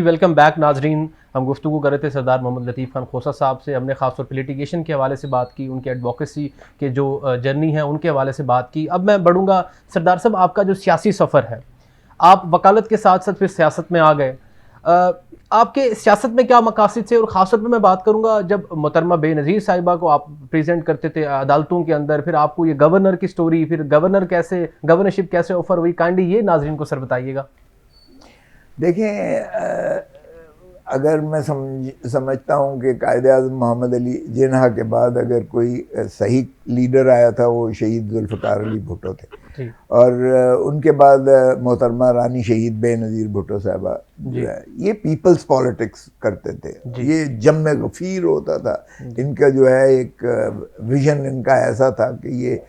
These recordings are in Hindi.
वेलकम बैक नाजरीन। हम गुफ्तगू कर रहे थे सरदार मोहम्मद लतीफ़ खान खोसा साहब से। हमने ख़ासतौर पर लिटिगेशन के हवाले से बात की, उनके एडवोकेसी के जो जर्नी है उनके हवाले से बात की। अब मैं बढ़ूँगा सरदार साहब, आपका जो सियासी सफ़र है, आप वकालत के साथ साथ फिर सियासत में आ गए। आपके सियासत में क्या मकासद थे? और ख़ासतौर पर मैं बात करूँगा जब मोहतरमा बेनज़ीर साहिबा को आप प्रेजेंट करते थे अदालतों के अंदर, फिर आपको ये गवर्नर की स्टोरी, फिर गवर्नरशिप कैसे ऑफ़र हुई, काइंडली ये नाजरीन को सर बताइएगा। देखें, अगर मैं समझता हूँ कि कायद-ए-आज़म मोहम्मद अली जिन्ना के बाद अगर कोई सही लीडर आया था वो शहीद जुल्फ़िकार अली भुट्टो थे, और उनके बाद मोहतरमा रानी शहीद बेनज़ीर भुट्टो साहबा जो है ये पीपल्स पॉलिटिक्स करते थे। ये जम गफ़ीर होता था। इनका जो है एक विजन इनका ऐसा था कि ये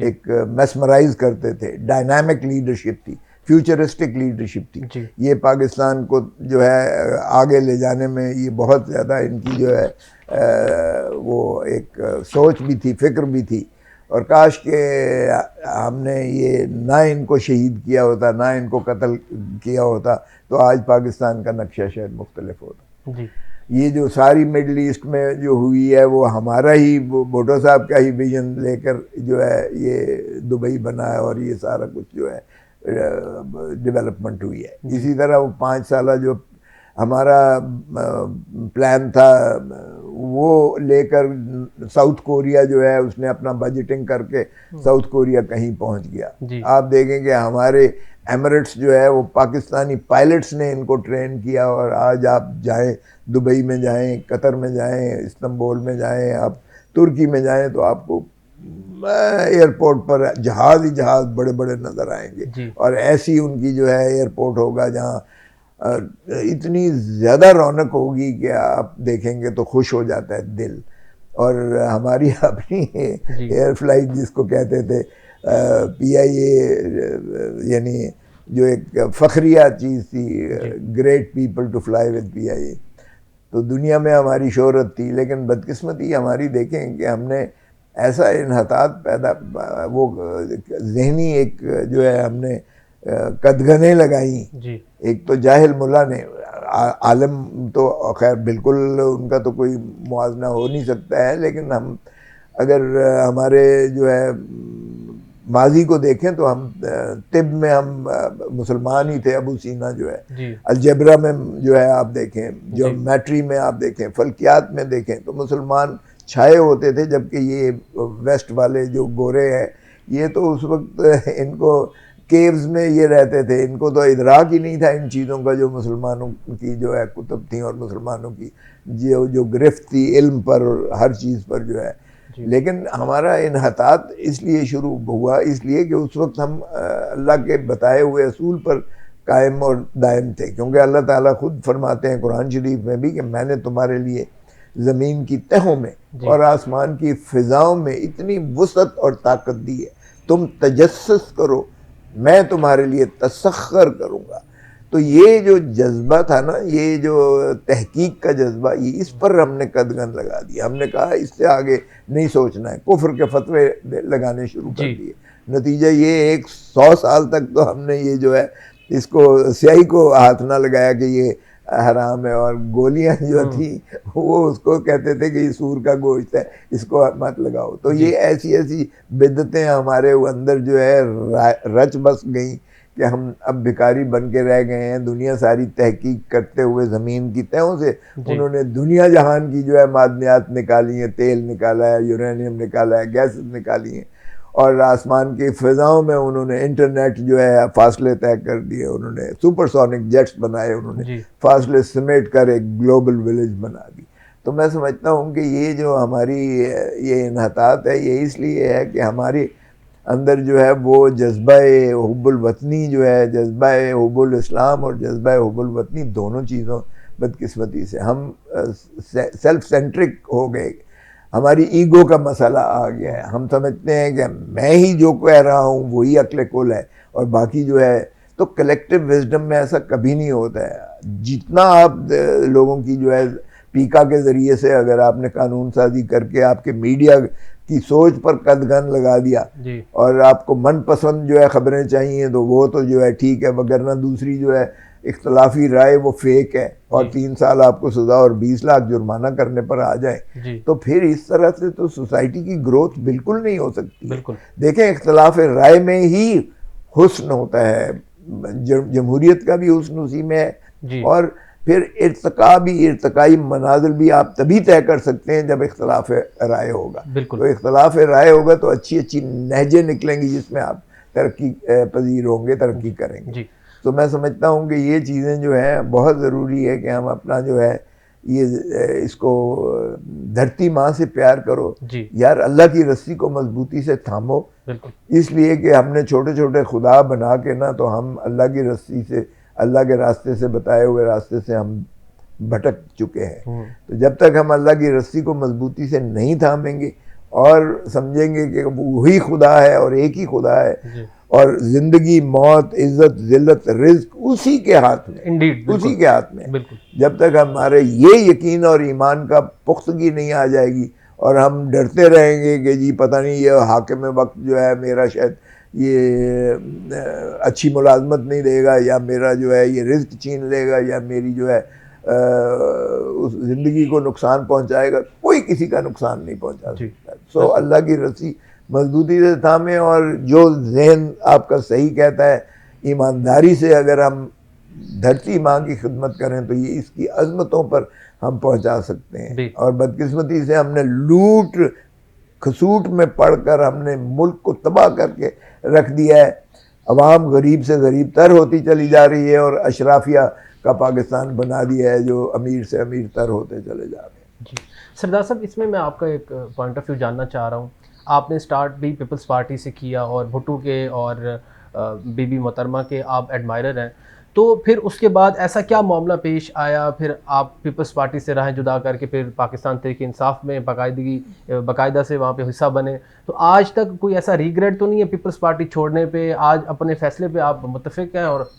एक मेस्मराइज करते थे। डायनामिक लीडरशिप थी, फ्यूचरिस्टिक लीडरशिप थी। ये पाकिस्तान को जो है आगे ले जाने में ये बहुत ज़्यादा इनकी जो है वो एक सोच भी थी, फ़िक्र भी थी। और काश के हमने ये ना इनको शहीद किया होता, ना इनको कत्ल किया होता, तो आज पाकिस्तान का नक्शा शायद मुख्तलिफ होता। ये जो सारी मिडल ईस्ट में जो हुई है वो हमारा ही, भुट्टो साहब का ही विजन लेकर जो है ये दुबई बना है और ये सारा कुछ जो है डेवलपमेंट हुई है। इसी तरह वो 5 साल जो हमारा प्लान था वो लेकर साउथ कोरिया जो है उसने अपना बजटिंग करके साउथ कोरिया कहीं पहुंच गया। आप देखेंगे हमारे एमिरेट्स जो है वो पाकिस्तानी पायलट्स ने इनको ट्रेन किया, और आज आप जाएं दुबई में जाएं, कतर में जाएं, इस्तांबुल में जाएं, आप तुर्की में जाएं, तो आपको एयरपोर्ट पर जहाज़ ही जहाज़ बड़े बड़े नज़र आएंगे। और ऐसी उनकी जो है एयरपोर्ट होगा जहाँ इतनी ज़्यादा रौनक होगी कि आप देखेंगे तो खुश हो जाता है दिल। और हमारी अपनी एयर फ्लाइट जिसको कहते थे PIA, यानी जो एक फ़ख्रिया चीज़ थी, great people to fly with PIA, तो दुनिया में हमारी शोहरत थी। लेकिन बदकिस्मती हमारी देखें कि हमने ऐसा इन्हतात पैदा, वो जहनी एक जो है हमने कदगने लगाई। एक तो जाहिल मुल्ला ने, आलम तो खैर बिल्कुल उनका तो कोई मुआवजा हो नहीं सकता है, लेकिन हम अगर हमारे जो है माजी को देखें तो हम तिब में हम मुसलमान ही थे। अबू सीना जो है अलजबरा में जो है आप देखें, ज्योमेट्री में आप देखें, फल्कियात में देखें तो मुसलमान छाए होते थे, जबकि ये वेस्ट वाले जो गोरे हैं ये तो उस वक्त इनको केव्स में ये रहते थे, इनको तो इदराक ही नहीं था इन चीज़ों का जो मुसलमानों की जो है कुतुब थी और मुसलमानों की जो गिरफ्त थी इल्म पर और हर चीज़ पर जो है। लेकिन हमारा इन्हतात इसलिए शुरू हुआ इसलिए कि उस वक्त हम अल्लाह के बताए हुए असूल पर कायम और दायम थे, क्योंकि अल्लाह ताला खुद फरमाते हैं कुरान शरीफ में भी कि मैंने तुम्हारे लिए ज़मीन की तहों में और आसमान की फ़िज़ाओं में इतनी वुसअत और ताकत दी है, तुम तजस्सुस करो, मैं तुम्हारे लिए तसख्खुर करूँगा। तो ये जो जज्बा था ना, ये जो तहकीक का जज्बा, ये इस पर हमने कदगन लगा दिया। हमने कहा इससे आगे नहीं सोचना है, कुफ्र के फतवे लगाने शुरू कर दिए। नतीजा ये 100 साल तक तो हमने ये जो है इसको स्याही को हाथ ना लगाया कि ये हराम है, और गोलियां जो थी वो उसको कहते थे कि ये सूर का गोश्त है, इसको मत लगाओ। तो ये ऐसी ऐसी बिदतें हमारे अंदर जो है रच बस गई कि हम अब भिखारी बन के रह गए हैं। दुनिया सारी तहकीक करते हुए ज़मीन की तहों से उन्होंने दुनिया जहान की जो है मादनियात निकाली हैं, तेल निकाला है, यूरेनियम निकाला है, गैस निकाली हैं, और आसमान की फ़िज़ाओं में उन्होंने इंटरनेट जो है फासले तय कर दिए, उन्होंने सुपरसोनिक जेट्स बनाए, उन्होंने फासले समेट कर एक ग्लोबल विलेज बना दी। तो मैं समझता हूँ कि ये जो हमारी ये इन्हतात है ये इसलिए है कि हमारी अंदर जो है वो जज्बा-ए हुब्बुल वतनी जो है, जज्बा-ए हुब्बुल इस्लाम और जज्बा-ए हुब्बुल वतनी, दोनों चीज़ों बदकिस्मती से हम सेल्फ सेंट्रिक हो गए। हमारी ईगो का मसला आ गया है। हम समझते हैं कि मैं ही जो कह रहा हूँ वही अक्ल कुल है और बाकी जो है, तो कलेक्टिव विजडम में ऐसा कभी नहीं होता है। जितना आप लोगों की जो है पीका के ज़रिए से अगर आपने कानून साजी करके आपके मीडिया की सोच पर कदगन लगा दिया और आपको मनपसंद जो है ख़बरें चाहिए तो वो तो जो है ठीक है, वगरना दूसरी जो है इख्तलाफी राय वो फेक है और 3 साल आपको सजा और 20 लाख जुर्माना करने पर आ जाए, तो फिर इस तरह से तो सोसाइटी की ग्रोथ बिल्कुल नहीं हो सकती। बिल्कुल। देखें, इख्तलाफ राय में ही हुस्न होता है, जमहूरियत का भी हुस्न उसी में है, और फिर इर्तकाई मनाजिल भी आप तभी तय कर सकते हैं जब इख्तलाफ राय होगा। तो इख्तलाफ राय होगा तो अच्छी अच्छी नहजें निकलेंगी जिसमें आप तरक्की पजीर होंगे, तरक्की करेंगे। तो मैं समझता हूँ कि ये चीज़ें जो हैं बहुत ज़रूरी है कि हम अपना जो है ये इसको धरती माँ से प्यार करो यार, अल्लाह की रस्सी को मजबूती से थामो, इसलिए कि हमने छोटे छोटे खुदा बना के ना, तो हम अल्लाह की रस्सी से, अल्लाह के रास्ते से, बताए हुए रास्ते से हम भटक चुके हैं। तो जब तक हम अल्लाह की रस्सी को मजबूती से नहीं थामेंगे और समझेंगे कि वही खुदा है और एक ही खुदा है और जिंदगी, मौत, इज्जत, जिल्लत, रिज्क उसी के हाथ में, उसी के हाथ में, जब तक हमारे ये यकीन और ईमान का पुख्तगी नहीं आ जाएगी और हम डरते रहेंगे कि जी पता नहीं ये हाकिम वक्त जो है मेरा शायद ये अच्छी मुलाजमत नहीं देगा, या मेरा जो है ये रिज्क छीन लेगा, या मेरी जो है उस ज़िंदगी को नुकसान पहुंचाएगा, कोई किसी का नुकसान नहीं पहुंचा सकता। सो अल्लाह की रस्सी मजबूती से थामें, और जो जहन आपका सही कहता है, ईमानदारी से अगर हम धरती माँ की खिदमत करें तो ये इसकी अजमतों पर हम पहुंचा सकते हैं। और बदकिस्मती से हमने लूट खसूट में पढ़कर हमने मुल्क को तबाह करके रख दिया है। अवाम गरीब से गरीब तर होती चली जा रही है और अशराफिया का पाकिस्तान बना दिया है जो अमीर से अमीर तर होते चले जा रहे हैं। जी सरदार साहब, इसमें मैं आपका एक पॉइंट ऑफ व्यू जानना चाह रहा हूँ। आपने स्टार्ट भी पीपल्स पार्टी से किया और भुट्टो के और बीबी मोहतरमा के आप एडमायरर हैं, तो फिर उसके बाद ऐसा क्या मामला पेश आया, फिर आप पीपल्स पार्टी से राहें जुदा करके फिर पाकिस्तान तहरीक इंसाफ में बाकायदा से वहाँ पे हिस्सा बने, तो आज तक कोई ऐसा रिग्रेट तो नहीं है पीपल्स पार्टी छोड़ने पे? आज अपने फैसले पे आप मुत्तफिक हैं? और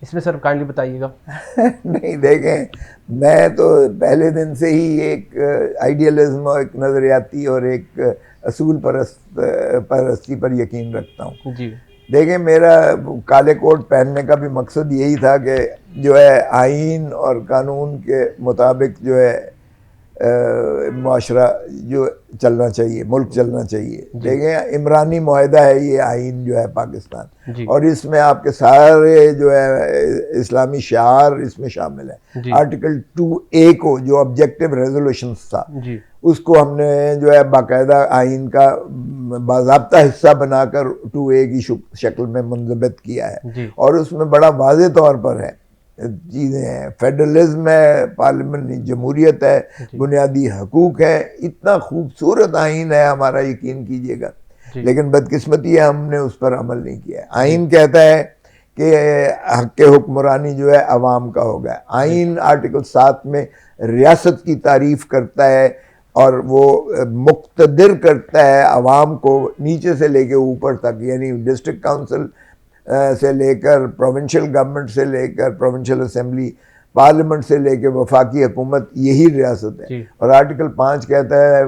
इसमें सर काइंडली बताइएगा। नहीं, देखें, मैं तो पहले दिन से ही एक आइडियलिज्म और एक नज़रियाती और एक असूल परस्ती पर यकीन रखता हूँ। जी देखें, मेरा काले कोट पहनने का भी मकसद यही था कि जो है आइन और कानून के मुताबिक जो है मुआशरा जो चलना चाहिए, मुल्क चलना चाहिए। देखें, इमरानी मुआहदा है ये आइन जो है पाकिस्तान, और इसमें आपके सारे जो है इस्लामी शिआर इसमें शामिल है। आर्टिकल 2A को जो ऑब्जेक्टिव रेजोल्यूशंस था उसको हमने जो है बाकायदा आइन का बाज़ाब्ता हिस्सा बनाकर 2A की शक्ल में मुंज़बित किया है, और उसमें बड़ा वाज़े तौर पर है चीज़ें हैं। फेडरलिज्म है, पार्लियामेंट्री जमहूरियत है, बुनियादी हकूक है, इतना खूबसूरत आइन है हमारा, यकीन कीजिएगा। लेकिन बदकिस्मती है हमने उस पर अमल नहीं किया। आइन कहता है कि हक़ हुक्मरानी जो है अवाम का होगा। आइन आर्टिकल 7 में रियासत की तारीफ़ करता है और वो मुक़्तदिर करता है अवाम को नीचे से लेके ऊपर तक, यानी डिस्ट्रिक्ट काउंसिल से लेकर प्रोविंशियल गवर्नमेंट से लेकर प्रोविंशियल असेंबली, पार्लियामेंट से लेकर वफाकी हुकूमत, यही रियासत है। और आर्टिकल 5 कहता है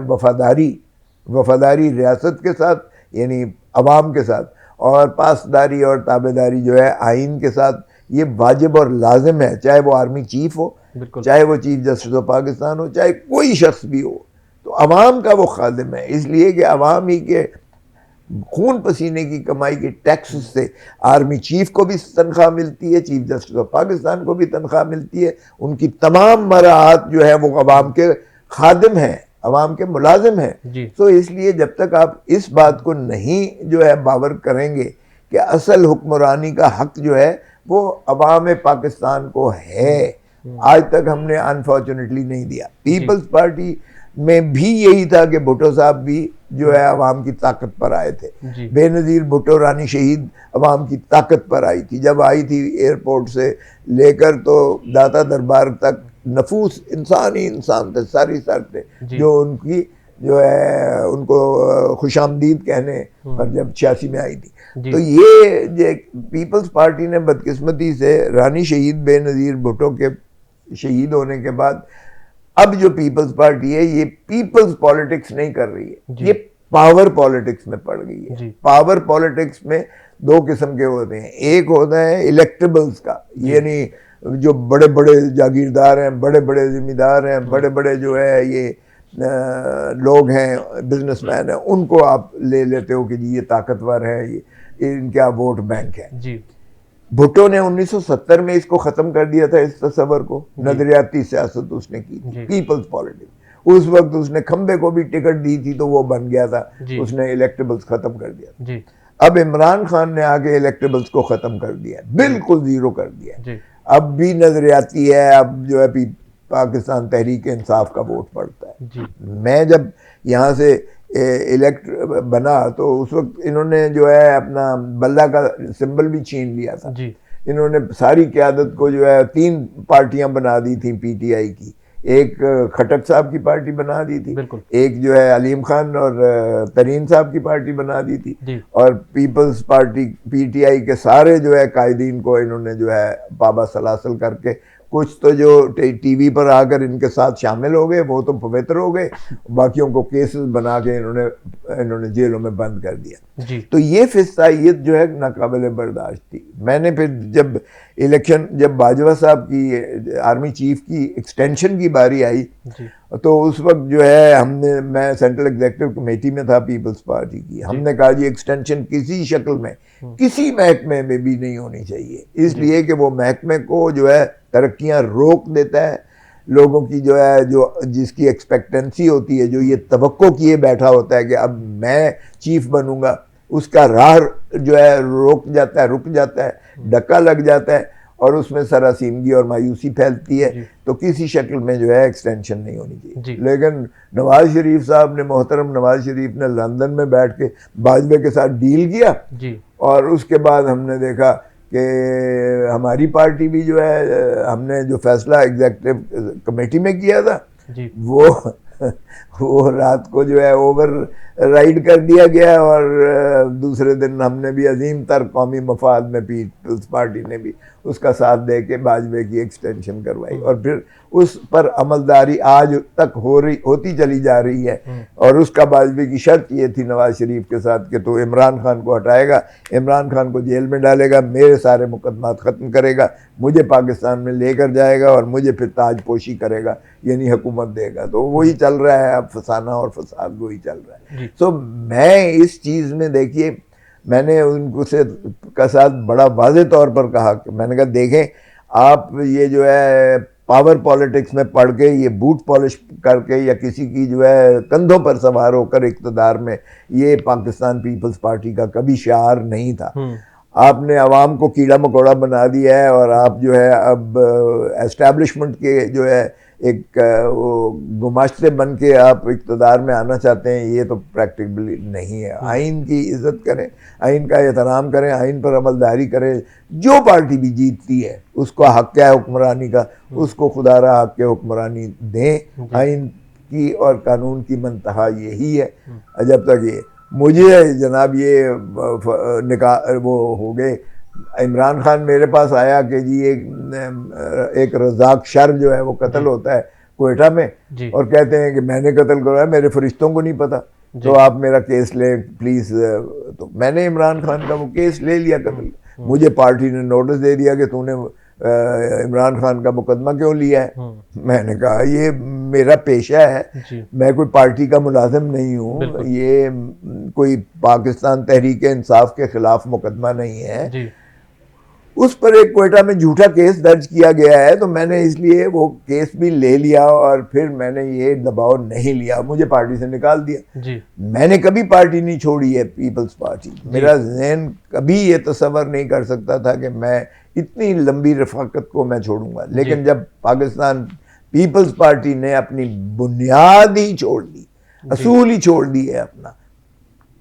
वफादारी रियासत के साथ यानी अवाम के साथ, और पासदारी और ताबेदारी जो है आइन के साथ। ये वाजिब और लाजिम है, चाहे वो आर्मी चीफ हो, चाहे वो चीफ जस्टिस ऑफ पाकिस्तान हो, चाहे कोई शख्स भी हो, तो अवाम का वो खादिम है। इसलिए कि अवाम ही के खून पसीने की कमाई के टैक्स से आर्मी चीफ को भी तनख्वाह मिलती है, चीफ जस्टिस ऑफ पाकिस्तान को भी तनख्वाह मिलती है। उनकी तमाम मराहत जो है वो अवाम के खादिम हैं, अवाम के मुलाजिम हैं। तो इसलिए जब तक आप इस बात को नहीं जो है बावर करेंगे कि असल हुक्मरानी का हक जो है वो अवाम पाकिस्तान को है, आज तक हमने अनफॉर्चुनेटली नहीं दिया। पीपल्स पार्टी में भी यही था कि भुट्टो साहब भी जो है अवाम की ताकत पर आए थे। बेनज़ीर भुट्टो रानी शहीद अवाम की ताकत पर आई थी। जब आई थी एयरपोर्ट से लेकर तो दाता दरबार तक नफूस इंसान ही इंसान थे, सारी सर थे, जो उनकी जो है उनको खुशामदीद कहने पर जब 86 में आई थी। तो ये पीपल्स पार्टी ने बदकिस्मती से रानी शहीद बेनज़ीर भुट्टो के शहीद होने के बाद अब जो पीपल्स पार्टी है ये पीपल्स पॉलिटिक्स नहीं कर रही है, ये पावर पॉलिटिक्स में पड़ गई है। पावर पॉलिटिक्स में दो किस्म के होते हैं, एक होता है इलेक्टेबल्स का, यानी जो बड़े बड़े जागीरदार हैं, बड़े बड़े जिम्मेदार हैं, बड़े बड़े जो है ये लोग हैं, बिजनेसमैन हैं, उनको आप ले लेते हो कि जी ये ताकतवर है, ये इनका वोट बैंक है जी। भुट्टो ने 1970 में इसको खत्म कर दिया था, इस तस्वर को, नजरियाती सियासत उसने की थी, पीपल्स पॉलिटिक्स। उस वक्त उसने खंबे को भी टिकट दी थी तो वो बन गया था, उसने इलेक्टेबल्स खत्म कर दिया जी। अब इमरान खान ने आके इलेक्टेबल्स को खत्म कर दिया, बिल्कुल जीरो कर दिया। अब भी नजरियाती है, अब जो है पाकिस्तान तहरीक इंसाफ का वोट पड़ता है जी। मैं जब यहाँ से इलेक्ट बना तो उस वक्त इन्होंने जो है अपना बल्ला का सिंबल भी छीन लिया था जी। इन्होंने सारी क़यादत को जो है 3 पार्टियां बना दी थी पीटीआई की, एक खटक साहब की पार्टी बना दी थी, एक जो है अलीम खान और तरीन साहब की पार्टी बना दी थी, और पीपल्स पार्टी पीटीआई के सारे जो है कायदीन को इन्होंने जो है पाबा सलासल करके, कुछ तो जो टीवी पर आकर इनके साथ शामिल हो गए वो तो पवित्र हो गए, बाकियों को केसेस बना के इन्होंने जेलों में बंद कर दिया जी। तो ये फिस्तायत जो है नाकाबिले बर्दाश्त थी। मैंने फिर जब जब बाजवा साहब की आर्मी चीफ की एक्सटेंशन की बारी आई तो उस वक्त जो है मैं सेंट्रल एग्जीक्यूटिव कमेटी में था पीपल्स पार्टी की, हमने कहा जी एक्सटेंशन किसी शक्ल में किसी महकमे में भी नहीं होनी चाहिए, इसलिए कि वो महकमे को जो है तरक्कियां रोक देता है, लोगों की जो है जिसकी एक्सपेक्टेंसी होती है, जो ये तवक्को किए बैठा होता है कि अब मैं चीफ बनूंगा, उसका राह जो है रुक जाता है, धक्का लग जाता है और उसमें सरासीमगी और मायूसी फैलती है। तो किसी शक्ल में जो है एक्सटेंशन नहीं होनी चाहिए। लेकिन नवाज शरीफ साहब ने, मोहतरम नवाज शरीफ ने लंदन में बैठ के बाजवा के साथ डील किया जी। और उसके बाद हमने देखा कि हमारी पार्टी भी जो है, हमने जो फैसला एग्जीक्यूटिव कमेटी में किया था जी। वो रात को जो है ओवर राइड कर दिया गया और दूसरे दिन हमने भी अजीम तर कौमी मफाद में पीपल्स पार्टी ने भी उसका साथ दे के बाजवे की एक्सटेंशन करवाई और फिर उस पर अमलदारी आज तक होती चली जा रही है। और उसका बाजवे की शर्त ये थी नवाज शरीफ के साथ कि तो इमरान खान को हटाएगा, इमरान खान को जेल में डालेगा, मेरे सारे मुकदमात ख़त्म करेगा, मुझे पाकिस्तान में लेकर जाएगा और मुझे फिर ताजपोशी करेगा, यानी हुकूमत देगा। तो वही चल रहा है अब, फसाना और फसाद वही चल रहा है। तो मैं इस चीज़ में, देखिए, मैंने उनको से का साथ बड़ा वाज़े तौर पर कहा कि मैंने कहा देखें आप ये जो है पावर पॉलिटिक्स में पढ़ के, ये बूट पॉलिश करके या किसी की जो है कंधों पर सवार होकर इक़्तिदार में, ये पाकिस्तान पीपल्स पार्टी का कभी शिआर नहीं था। आपने आवाम को कीड़ा मकोड़ा बना दिया है और आप जो है अब एस्टैब्लिशमेंट के जो है एक गुमाश्ते बन के आप इक़्तिदार में आना चाहते हैं, ये तो प्रैक्टिकली नहीं है। आइन की इज़्ज़त करें, आइन का एहतराम करें, आइन पर अमलदारी करें। जो पार्टी भी जीतती है उसको हक़ है हुक्मरानी का, उसको खुदारा हक़ के हुक्मरानी दें। आइन की और कानून की मंतहा यही है। जब तक ये मुझे जनाब ये वो हो गए, इमरान खान मेरे पास आया कि जी एक रज़ाक शर जो है वो कत्ल होता है कोयटा में, और कहते हैं कि मैंने कत्ल करवाया, मेरे फरिश्तों को नहीं पता, तो आप मेरा केस लें प्लीज़। तो मैंने इमरान खान का वो केस ले लिया कत्ल। मुझे पार्टी ने नोटिस दे दिया कि तूने इमरान खान का मुकदमा क्यों लिया है। मैंने कहा ये मेरा पेशा है, मैं कोई पार्टी का मुलाजिम नहीं हूँ, ये कोई पाकिस्तान तहरीक इंसाफ के खिलाफ मुकदमा नहीं है। उस पर एक कोयटा में झूठा केस दर्ज किया गया है, तो मैंने इसलिए वो केस भी ले लिया और फिर मैंने ये दबाव नहीं लिया, मुझे पार्टी से निकाल दिया जी। मैंने कभी पार्टी नहीं छोड़ी है, पीपल्स पार्टी। मेरा ज़हन कभी ये तसव्वुर नहीं कर सकता था कि मैं इतनी लंबी रफ़ाकत को मैं छोड़ूंगा। लेकिन जब पाकिस्तान पीपल्स पार्टी ने अपनी बुनियाद ही छोड़ दी, असूल ही छोड़ दी है, अपना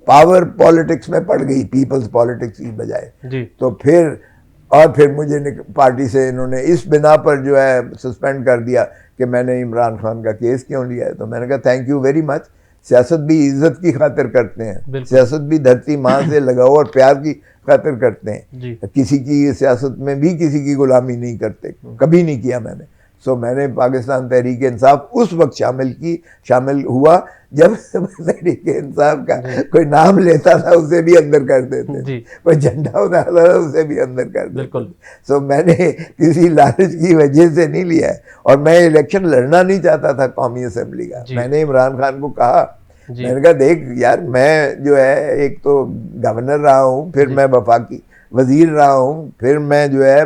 पावर पॉलिटिक्स में पड़ गई पीपल्स पॉलिटिक्स की बजाय, तो फिर मुझे पार्टी से इन्होंने इस बिना पर जो है सस्पेंड कर दिया कि मैंने इमरान खान का केस क्यों लिया है। तो मैंने कहा थैंक यू वेरी मच। सियासत भी इज्जत की खातिर करते हैं, सियासत भी धरती माँ से लगाओ और प्यार की खातिर करते हैं। किसी की सियासत में भी किसी की गुलामी नहीं करते, कभी नहीं किया मैंने। सो मैंने पाकिस्तान तहरीक इंसाफ उस वक्त शामिल हुआ जब तहरीक इंसाफ का कोई नाम लेता था उसे भी अंदर कर देते थे, कोई झंडा उठाता था उसे भी अंदर कर देते थे। सो मैंने किसी लालच की वजह से नहीं लिया है, और मैं इलेक्शन लड़ना नहीं चाहता था कौमी असेंबली का। मैंने इमरान खान को कहा, मैंने कहा देख यार, मैं जो है एक तो गवर्नर रहा हूँ, फिर मैं वफाकी वजीर रहा हूँ, फिर मैं जो है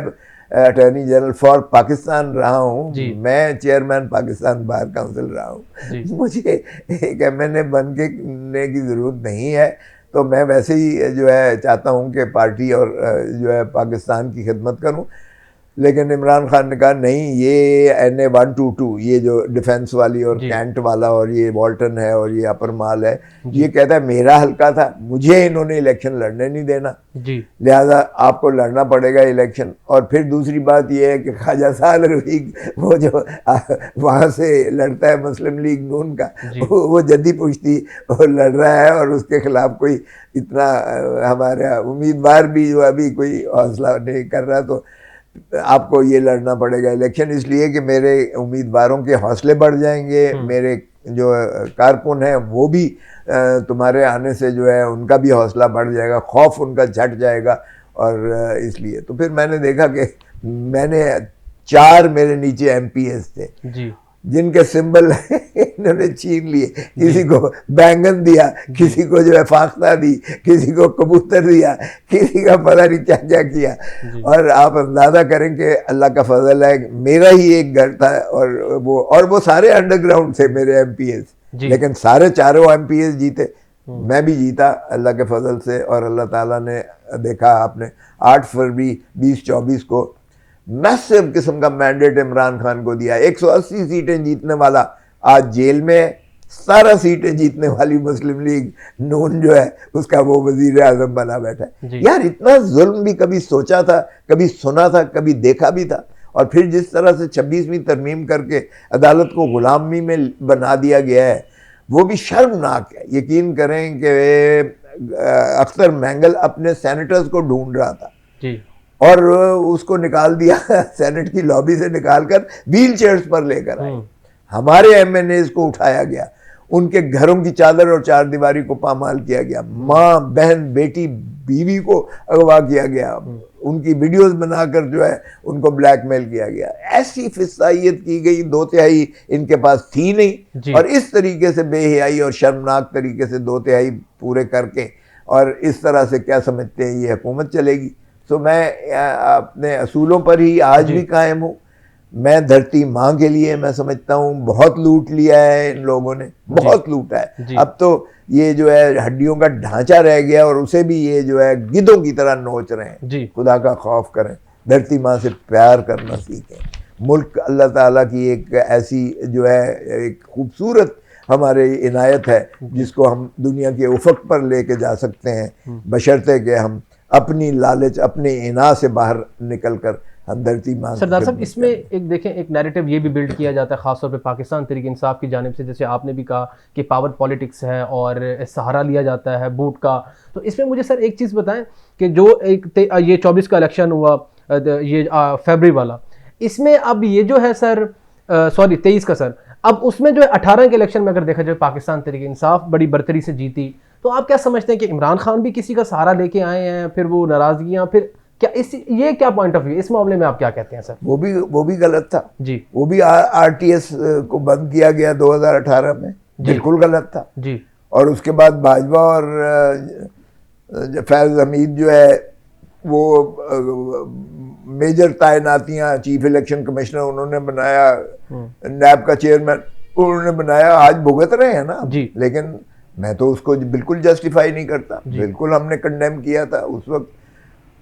अटॉर्नी जनरल फॉर पाकिस्तान रहा हूँ, मैं चेयरमैन पाकिस्तान बार काउंसिल रहा हूँ, मुझे एक MNA बनने की ज़रूरत नहीं है। तो मैं वैसे ही जो है चाहता हूँ कि पार्टी और जो है पाकिस्तान की खिदमत करूँ। लेकिन इमरान खान ने कहा नहीं, ये NA-122, ये जो डिफेंस वाली और कैंट वाला और ये वॉल्टन है और ये अपर माल है, ये कहता है मेरा हल्का था, मुझे इन्होंने इलेक्शन लड़ने नहीं देना, लिहाजा आपको लड़ना पड़ेगा इलेक्शन। और फिर दूसरी बात ये है कि ख्वाजा साद रफीक वो जो वहाँ से लड़ता है मुस्लिम लीग नून का, वो जद्दी पुश्ती लड़ रहा है, और उसके खिलाफ कोई इतना हमारा उम्मीदवार भी जो अभी कोई हौसला नहीं कर रहा। तो आपको ये लड़ना पड़ेगा इलेक्शन, इसलिए कि मेरे उम्मीदवारों के हौसले बढ़ जाएंगे, मेरे जो कारकुन हैं वो भी तुम्हारे आने से जो है उनका भी हौसला बढ़ जाएगा, खौफ उनका झट जाएगा। और इसलिए तो फिर मैंने देखा कि मैंने 4 मेरे नीचे MPs थे जिनके सिंबल इन्होंने छीन लिए, किसी को बैंगन दिया, किसी को जो है फाख्ता दी, किसी को कबूतर दिया, किसी का पता नहीं क्या क्या किया। और आप अंदाजा करें कि अल्लाह का फजल है, मेरा ही एक घर था और वो सारे अंडरग्राउंड थे मेरे MPs, लेकिन सारे चारों MPs जीते, मैं भी जीता अल्लाह के फजल से। और अल्लाह ताला ने देखा, आपने 8 फरवरी 2024 को मैसिव किस्म का मैंडेट इमरान खान को दिया। 180 सीटें जीतने वाला आज जेल में, 17 सीटें जीतने वाली मुस्लिम लीग नून जो है उसका वो वजीर आजम बना बैठा है। यार इतना जुल्म भी कभी सोचा था, कभी सुना था, कभी देखा भी था? और फिर जिस तरह से 26वीं तरमीम करके अदालत को गुलामी में बना दिया गया है, वो भी शर्मनाक है। यकीन करें कि अख्तर मैंगल अपने सेनेटर्स को ढूंढ रहा था और उसको निकाल दिया सेनेट की लॉबी से निकालकर व्हील चेयर्स पर लेकर आए। हमारे MNAs को उठाया गया, उनके घरों की चादर और चारदीवारी को पामाल किया गया, माँ बहन बेटी बीवी को अगवा किया गया, उनकी वीडियोस बनाकर जो है उनको ब्लैकमेल किया गया। ऐसी फिसाइयत की गई, 2/3 इनके पास थी नहीं, और इस तरीके से बेहयाई और शर्मनाक तरीके से 2/3 पूरे करके, और इस तरह से क्या समझते हैं ये हुकूमत चलेगी। तो मैं अपने असूलों पर ही आज भी कायम हूँ। मैं धरती माँ के लिए मैं समझता हूँ बहुत लूट लिया है इन लोगों ने, बहुत लूटा है। अब तो ये जो है हड्डियों का ढांचा रह गया और उसे भी ये जो है गिद्धों की तरह नोच रहे हैं। खुदा का खौफ करें, धरती माँ से प्यार करना सीखें। मुल्क अल्लाह ताला की एक ऐसी जो है एक खूबसूरत हमारे इनायत है जिसको हम दुनिया के उफक पर लेके जा सकते हैं, बशर्ते कि हम अपनी लालच, अपने इना से बाहर निकलकर हम धरती माँ। सरदार साहब, इसमें एक देखें, एक नैरेटिव ये भी बिल्ड किया जाता है खासतौर पे पाकिस्तान तहरीक इंसाफ की जानिब से, जैसे आपने भी कहा कि पावर पॉलिटिक्स है और सहारा लिया जाता है वोट का। तो इसमें मुझे सर एक चीज़ बताएं कि जो ये 24 का इलेक्शन हुआ, ये फरवरी वाला, इसमें अब ये जो है सर, सॉरी 23 का सर, अब उसमें जो है 18 के इलेक्शन में अगर देखा जाए पाकिस्तान तहरीक इंसाफ बड़ी बरतरी से जीती, तो आप क्या समझते हैं कि इमरान खान भी किसी का सहारा लेके आए हैं, फिर वो नाराजगियां, फिर क्या ये क्या पॉइंट ऑफ व्यू, इस मामले में आप क्या कहते हैं सर? वो भी गलत था जी। वो भी RTS को बंद किया गया 2018 में, बिल्कुल गलत था जी। और उसके बाद भाजपा और फैज हमीद जो है वो मेजर तैनातियां, चीफ इलेक्शन कमिश्नर उन्होंने बनाया, नैब का चेयरमैन उन्होंने बनाया, आज भुगत रहे हैं ना जी। लेकिन मैं तो उसको बिल्कुल जस्टिफाई नहीं करता, बिल्कुल हमने कंडेम किया था उस वक्त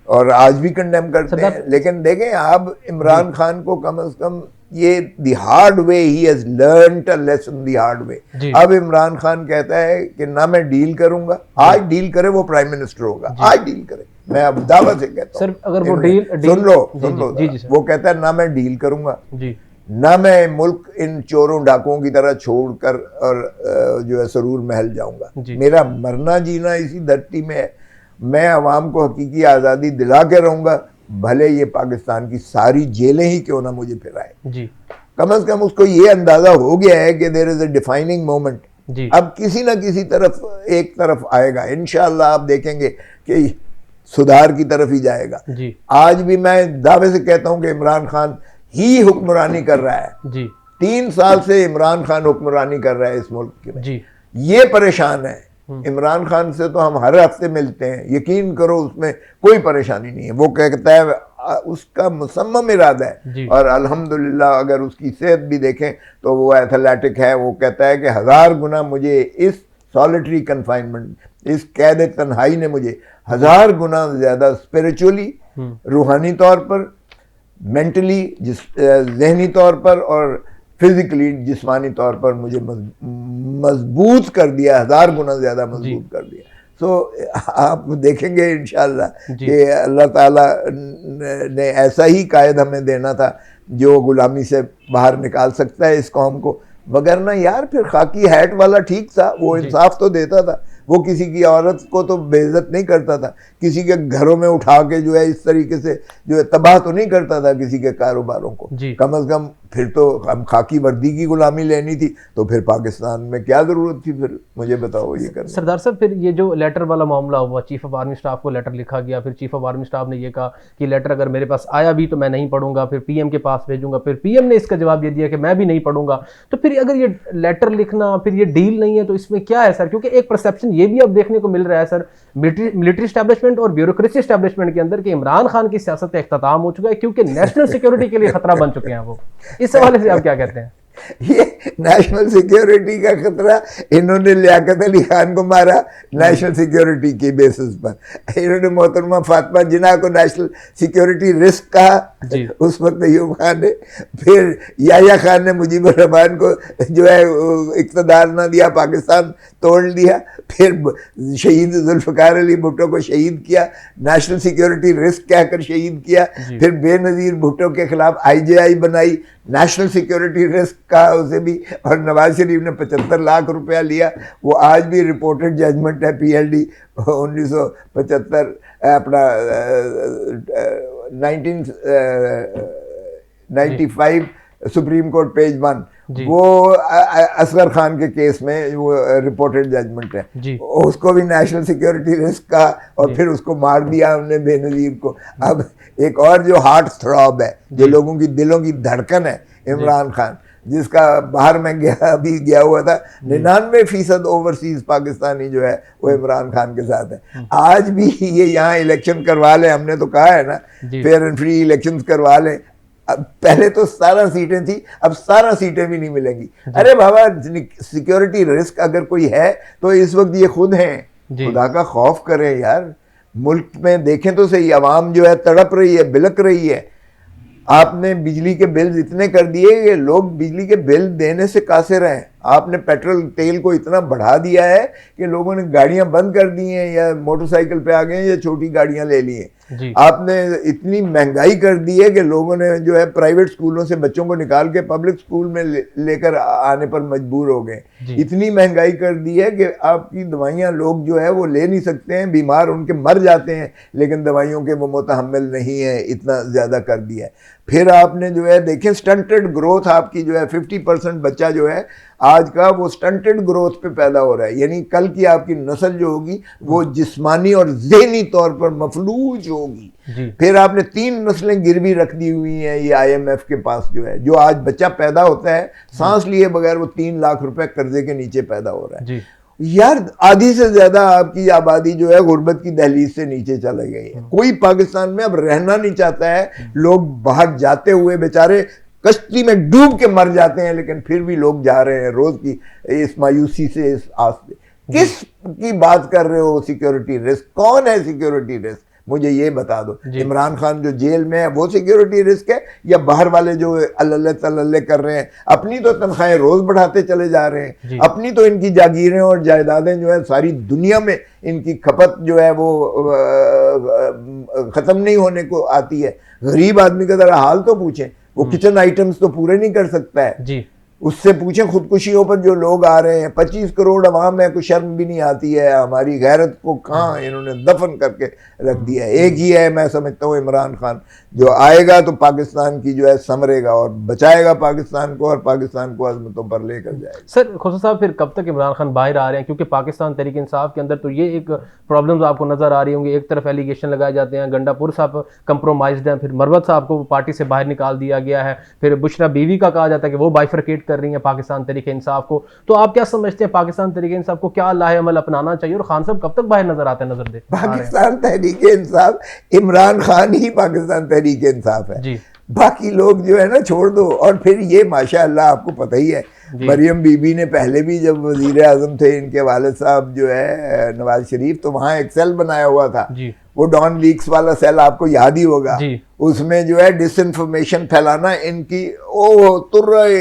और आज भी कंडेम करते हैं। लेकिन देखें, आप इमरान खान को कम से कम ये the hard way, he has learned a lesson the hard way. अब इमरान खान कहता है कि ना मैं डील करूंगा, आज डील करे वो प्राइम मिनिस्टर होगा, आज डील करे, मैं अब दावा से कहता हूं। अगर वो डील सुन लो वो कहता है ना मैं डील करूंगा ना मैं मुल्क इन चोरों डाकुओं की तरह छोड़कर और जो है सरूर महल जाऊंगा। मेरा मरना जीना इसी धरती में है, मैं अवाम को हकीकी आज़ादी दिला के रहूंगा, भले ये पाकिस्तान की सारी जेलें ही क्यों ना मुझे फिराए जी। कम से कम उसको ये अंदाजा हो गया है कि there is a defining moment, अब किसी ना किसी तरफ एक तरफ आएगा इंशाअल्लाह। आप देखेंगे कि सुधार की तरफ ही जाएगा जी। आज भी मैं दावे से कहता हूं कि इमरान खान ही हुक्मरानी कर रहा है जी। 3 साल से इमरान खान हुक्मरानी कर रहा है इस मुल्क में जी। ये परेशान है। इमरान खान से तो हम हर हफ्ते मिलते हैं, यकीन करो उसमें कोई परेशानी नहीं है। वो कहता है उसका मुसम्मम इरादा है, और अल्हम्दुलिल्लाह अगर उसकी सेहत भी देखें तो वो एथलेटिक है। वो कहता है कि 1000 गुना मुझे इस सॉलिटरी कन्फाइनमेंट, इस कैद तन्हाई ने मुझे 1000 गुना ज़्यादा स्पिरिचुअली, रूहानी तौर पर, मेंटली, जहनी तौर पर और फिजिकली जिस्मानी तौर पर मुझे मजबूत कर दिया, 1000 गुना ज़्यादा मजबूत कर दिया। आप देखेंगे इंशाअल्लाह कि अल्लाह ताला ने ऐसा ही कायद हमें देना था जो गुलामी से बाहर निकाल सकता है इस कौम को। वगरना यार फिर खाकी हैट वाला ठीक था, वो इंसाफ तो देता था, वो किसी की औरत को तो बेइज्जत नहीं करता था, किसी के घरों में उठा के जो है इस तरीके से जो है तबाह तो नहीं करता था किसी के कारोबारों को। कम से कम फिर तो हम खाकी वर्दी की गुलामी लेनी थी, तो फिर पाकिस्तान में क्या ज़रूरत थी फिर, मुझे बताओ ये करना। सरदार साहब, फिर ये जो लेटर वाला मामला हुआ, चीफ ऑफ आर्मी स्टाफ को लेटर लिखा गया, फिर चीफ ऑफ आर्मी स्टाफ ने ये कहा कि लेटर अगर मेरे पास आया भी तो मैं नहीं पढ़ूंगा, फिर पीएम के पास भेजूंगा, फिर पीएम ने इसका जवाब ये दिया कि मैं भी नहीं पढ़ूंगा। तो फिर अगर ये लेटर लिखना फिर ये डील नहीं है तो इसमें क्या है सर? क्योंकि एक परसेप्शन ये भी अब देखने को मिल रहा है सर मिलिट्री एस्टैब्लिशमेंट और ब्यूरोक्रेसी एस्टैब्लिशमेंट के अंदर कि इमरान खान की सियासत का इख्तिताम हो चुका है, क्योंकि नेशनल सिक्योरिटी के लिए खतरा बन चुके हैं वो। इस हवाले से आप क्या कहते हैं? ये नेशनल सिक्योरिटी का खतरा, इन्होंने लियाकत अली खान को मारा नेशनल सिक्योरिटी की बेसिस पर। इन्होंने मोहतरमा फातिमा जिन्ना को नेशनल सिक्योरिटी रिस्क कहा उस वक्त अयूब खान ने, फिर याह्या खान ने मुजीबुर रहमान को जो है इक़्तिदार ना दिया, पाकिस्तान तोड़ दिया, फिर शहीद जुल्फ़िकार अली भुट्टो को शहीद किया, नेशनल सिक्योरिटी रिस्क कहकर शहीद किया, फिर बेनज़ीर भुट्टो के खिलाफ IJI बनाई, नेशनल सिक्योरिटी रिस्क कहा उसे भी, और नवाज शरीफ ने 75 लाख रुपया लिया। वो आज भी रिपोर्टेड जजमेंट है PLD 1975 अपना 1995 सुप्रीम कोर्ट पेज 1, वो असगर खान के केस में वो रिपोर्टेड जजमेंट है, उसको भी नेशनल सिक्योरिटी रिस्क का, और फिर उसको मार दिया हमने बेनज़ीर को। अब एक और जो हार्ट थ्रॉब है, जो लोगों की दिलों की धड़कन है, इमरान खान, जिसका बाहर में अभी गया हुआ था, 99% ओवरसीज पाकिस्तानी जो है वो इमरान खान के साथ है। आज भी ये यहाँ इलेक्शन करवा लें, हमने तो कहा है ना, फेयर एंड फ्री इलेक्शंस करवा लें। अब पहले तो 17 सीटें थी, अब 17 सीटें भी नहीं मिलेंगी। अरे बाबा, सिक्योरिटी रिस्क अगर कोई है तो इस वक्त ये खुद हैं। खुदा का खौफ करें यार। मुल्क में देखें तो सही, आवाम जो है तड़प रही है, बिलक रही है। आपने बिजली के बिल इतने कर दिए कि लोग बिजली के बिल देने से कासिर हैं। आपने पेट्रोल तेल को इतना बढ़ा दिया है कि लोगों ने गाड़ियां बंद कर दी हैं, या मोटरसाइकिल पे आ गए हैं, या छोटी गाड़ियां ले ली हैं। आपने इतनी महंगाई कर दी है कि लोगों ने जो है प्राइवेट स्कूलों से बच्चों को निकाल के पब्लिक स्कूल में लेकर आने पर मजबूर हो गए। इतनी महंगाई कर दी है कि आपकी दवाइयाँ लोग जो है वो ले नहीं सकते हैं, बीमार उनके मर जाते हैं, लेकिन दवाइयों के वो मुतहम्मिल नहीं है, इतना ज़्यादा कर दिया है। फिर आपने जो है देखें स्टंटेड ग्रोथ आपकी जो है 50% बच्चा जो है आज का वो स्टंटेड ग्रोथ पे पैदा हो रहा है। यानी कल की आपकी नस्ल जो होगी वो जिस्मानी और ज़हनी तौर पर मफलूज होगी। फिर आपने 3 नस्लें गिरवी रख दी हुई हैं ये IMF के पास जो है, जो आज बच्चा पैदा होता है सांस लिए बगैर वो 3 लाख रुपए कर्जे के नीचे पैदा हो रहा है। यार आधी से ज्यादा आपकी आबादी जो है गुर्बत की दहलीज से नीचे चले गई है। कोई पाकिस्तान में अब रहना नहीं चाहता है। लोग बाहर जाते हुए बेचारे कश्ती में डूब के मर जाते हैं, लेकिन फिर भी लोग जा रहे हैं रोज की इस मायूसी से, इस आस से। किस की बात कर रहे हो? सिक्योरिटी रिस्क कौन है? सिक्योरिटी रिस्क मुझे ये बता दो। इमरान खान जो जेल में है वो सिक्योरिटी रिस्क है, या बाहर वाले जो अल्लल्ले तल्लल्ले कर रहे हैं, अपनी तो तनख्वाहें रोज बढ़ाते चले जा रहे हैं, अपनी तो इनकी जागीरें और जायदादें जो है सारी दुनिया में इनकी खपत जो है वो खत्म नहीं होने को आती है। गरीब आदमी का जरा हाल तो पूछें, वो किचन आइटम्स तो पूरे नहीं कर सकता है। उससे पूछें खुदकुशियों पर जो लोग आ रहे हैं, 25 करोड़ अवाम है, कुछ शर्म भी नहीं आती है, हमारी गैरत को कहाँ इन्होंने दफन करके रख दिया है। एक ही है, मैं समझता हूँ इमरान खान, जो आएगा तो पाकिस्तान की जो है संवरेगा और बचाएगा पाकिस्तान को, और पाकिस्तान को अजमतों पर लेकर जाएगा। सर खोसा साहब, फिर कब तक इमरान खान बाहर आ रहे हैं? क्योंकि पाकिस्तान तहरीक इंसाफ के अंदर तो ये एक प्रॉब्लम्स आपको नजर आ रही होंगी, एक तरफ एलिगेशन लगाए जाते हैं गंडापुर साहब कंप्रोमाइज्ड हैं, फिर मरवत साहब को पार्टी से बाहर निकाल दिया गया है, फिर बुशरा बीवी का कहा जाता है कि वो बाइफरकेट कर रही है पाकिस्तान तहरीक इंसाफ को। तो आप क्या समझते हैं, पाकिस्तान तहरीक इंसाफ को क्या लाहे अमल अपनाना चाहिए, और खान साहब कब तक बाहर नजर आते हैं, नजर दे पाकिस्तान तहरीक इंसाफ, इमरान खान ही पाकिस्तान तहरीक इंसाफ है जी। बाकी लोग जो है ना छोड़ दो। और फिर ये माशाअल्लाह आपको पता ही है, मरियम बीबी ने पहले भी जब वजीर आजम थे इनके वालिद साहब जो है नवाज शरीफ, तो वहाँ एक सेल बनाया हुआ था जी। वो डॉन लीक्स वाला सेल, आपको याद ही होगा। उसमें जो है डिसइंफॉर्मेशन फैलाना इनकी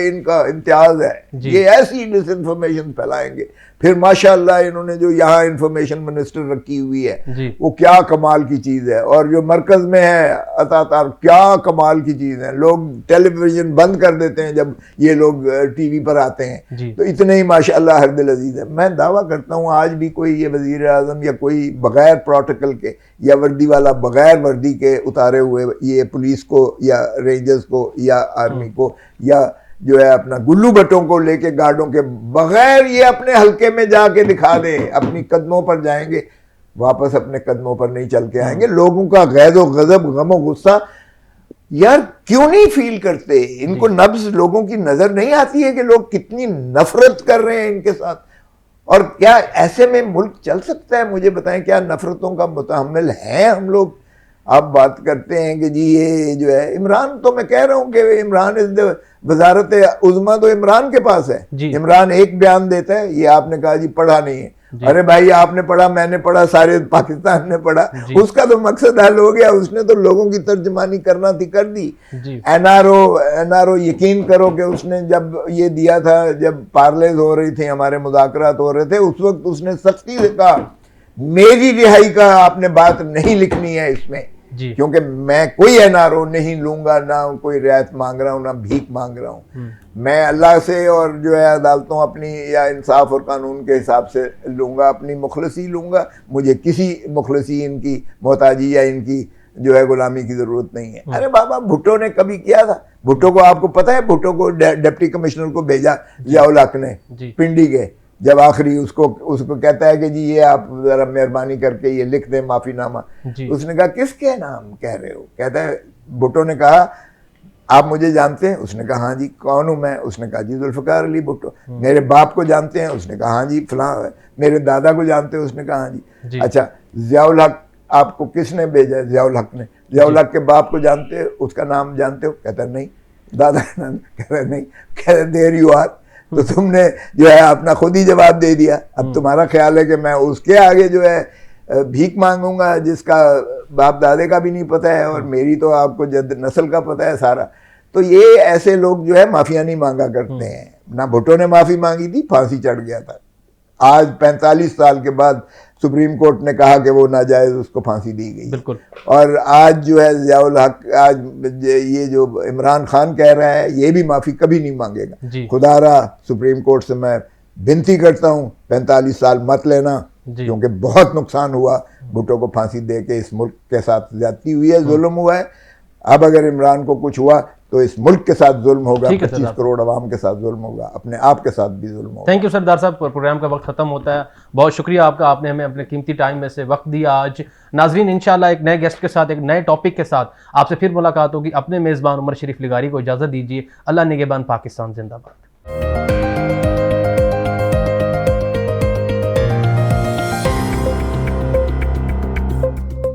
इनका इम्तियाज है। ये ऐसी डिसइंफॉर्मेशन फैलाएंगे। फिर माशाअल्लाह इन्होंने जो यहाँ इंफॉर्मेशन मिनिस्टर रखी हुई है वो क्या कमाल की चीज़ है, और जो मरकज में है अतातार क्या कमाल की चीज़ है। लोग टेलीविजन बंद कर देते हैं जब ये लोग टीवी पर आते हैं, तो इतने ही माशाअल्लाह हर दिल अजीज है। मैं दावा करता हूँ आज भी कोई ये वजीर आज़म या कोई बगैर प्रोटोकॉल के या वर्दी वाला बगैर वर्दी के उतारे हुए ये पुलिस को या रेंजर्स को या आर्मी को या जो है अपना गुल्लू भट्टों को लेके गार्डों के बगैर ये अपने हल्के में जाके दिखा दे, अपनी कदमों पर जाएंगे, वापस अपने कदमों पर नहीं चल के आएंगे। लोगों का गैज़ो गज़ब गमो गुस्सा यार क्यों नहीं फील करते? इनको नब्ज लोगों की नजर नहीं आती है कि लोग कितनी नफरत कर रहे हैं इनके साथ? और क्या ऐसे में मुल्क चल सकता है? मुझे बताएं, क्या नफरतों का मुतहम्मिल हैं हम लोग? आप बात करते हैं कि जी ये जो है इमरान, तो मैं कह रहा हूं कि इमरान इज द वजारत उज़्मा तो इमरान के पास है। इमरान एक बयान देता है, ये आपने कहा जी पढ़ा नहीं है, अरे भाई आपने पढ़ा, मैंने पढ़ा, सारे पाकिस्तान ने पढ़ा, उसका तो मकसद हल हो गया। उसने तो लोगों की तर्जमानी करना थी, कर दी। एनआरओ यकीन करो कि उसने जब ये दिया था, जब पार्लेज हो रही थी, हमारे मुज़ाकरात हो रहे थे, उस वक्त उसने सख्ती से कहा मेरी रिहाई का आपने बात नहीं लिखनी है इसमें, क्योंकि मैं कोई एनआरओ नहीं लूंगा, ना कोई रियायत मांग रहा हूँ, ना भीख मांग रहा हूँ। मैं अल्लाह से और जो है अदालतों अपनी या इंसाफ और कानून के हिसाब से लूंगा, अपनी मुखलसी लूंगा। मुझे किसी मुखलसी इनकी मोहताजी या इनकी जो है गुलामी की जरूरत नहीं है। अरे बाबा भुट्टो ने कभी किया था? भुट्टो को आपको पता है, भुट्टो को डिप्टी कमिश्नर को भेजा जियाउल हक ने पिंडी के, जब आखिरी उसको कहता है कि जी ये आप जरा मेहरबानी करके ये लिख दें माफीनामा। उसने कहा किसके नाम कह रहे हो? कहता है, भुट्टो ने कहा आप मुझे जानते हैं? उसने कहा हाँ जी। कौन हूँ मैं? उसने कहा जी जुल्फ़िकार अली भुट्टो। मेरे बाप को जानते हैं? उसने कहा हाँ जी फलां है। मेरे दादा को जानते हैं? उसने कहा हाँ जी। अच्छा जियाउल हक आपको किसने भेजा? जियाउल हक ने। जियाउल हक के बाप को जानते हो? उसका नाम जानते हो? कहता नहीं। दादा का नाम? कहता नहीं। कहता देयर यू आर। तो तुमने जो है अपना खुद ही जवाब दे दिया। अब तुम्हारा ख्याल है कि मैं उसके आगे जो है भीख मांगूंगा जिसका बाप दादे का भी नहीं पता है, और मेरी तो आपको जद नस्ल का पता है सारा। तो ये ऐसे लोग जो है माफिया नहीं मांगा करते हैं। ना भुट्टो ने माफी मांगी थी, फांसी चढ़ गया था। आज 45 साल के बाद सुप्रीम कोर्ट ने कहा कि वो नाजायज उसको फांसी दी गई। बिल्कुल। और आज जो है जियाउल हक, आज ये जो इमरान खान कह रहा है, ये भी माफी कभी नहीं मांगेगा। खुदारा सुप्रीम कोर्ट से मैं विनती करता हूँ 45 साल मत लेना, क्योंकि बहुत नुकसान हुआ। भुट्टो को फांसी दे के इस मुल्क के साथ ज्यादती हुई है, जुल्म हुआ है। अब अगर इमरान को कुछ हुआ तो इस मुल्क के साथ जुल्म होगा, 25 करोड़ आवाम के साथ जुल्म होगा, अपने आप के साथ भी जुल्म होगा। थैंक यू सरदार साहब, प्रोग्राम का वक्त खत्म होता है। बहुत शुक्रिया आपका, आपने हमें अपने कीमती टाइम में से वक्त दिया आज। नाजरीन इंशाल्लाह एक नए गेस्ट के साथ, एक नए टॉपिक के साथ आपसे फिर मुलाकात होगी। अपने मेज़बान उमर शरीफ लिगारी को इजाज़त दीजिए। अल्लाह निगहबान, पाकिस्तान जिंदाबाद।